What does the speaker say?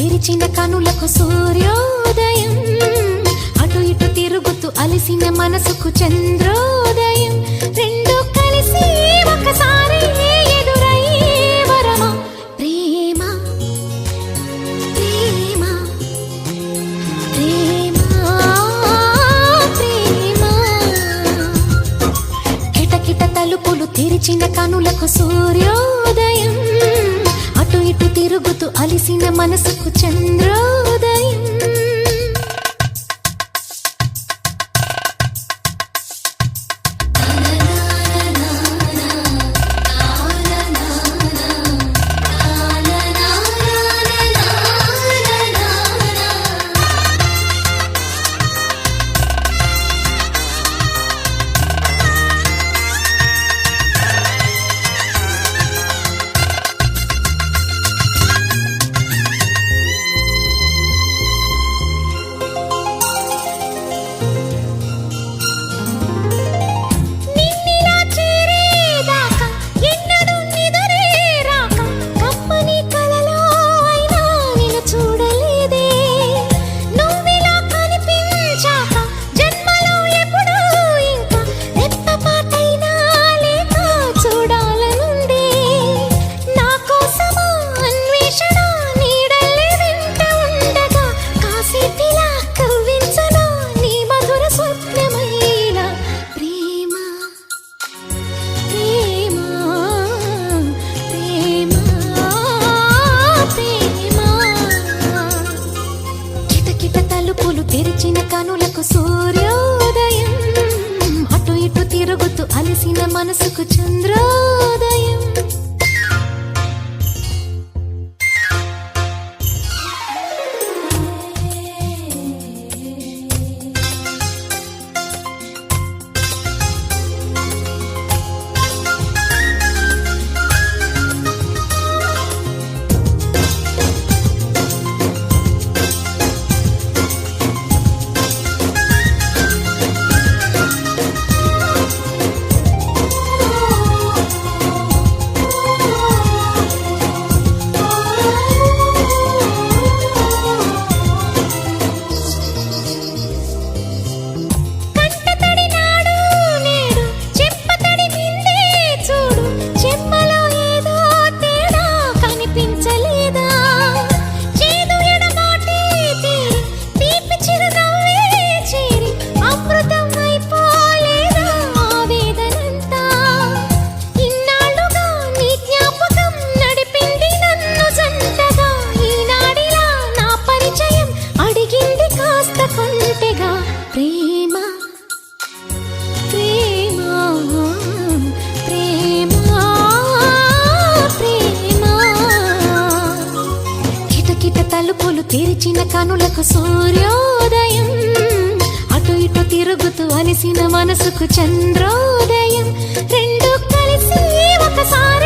తెరిచిన కనులకు సూర్యోదయం, అటు ఇటు తిరుగుతూ అలసిన మనసుకు చంద్రోదయం, రెండు కలిసి ఒకసారి ఎదురై వరమా ప్రేమ ప్రేమ ప్రేమ ప్రేమ. కిటకిట తలుపులు తెరిచిన కనులకు సూర్యోదయం, అటు ఇటు తిరుగుతూ అలిసిన మనసుకు చంద్రోదయం. తెరిచిన కనులకు సూర్యోదయం, అటు ఇటు తిరుగుతూ అలసిన మనసుకు చంద్రోదయం. ప్రేమ ప్రేమ ప్రేమ ప్రేమ. కిటకిట తలుపులు తెరిచిన కనులకు సూర్యోదయం, అటు ఇటు తిరుగుతూ అలసిన మనసుకు చంద్రోదయం, రెండు కలిసి ఒకసారి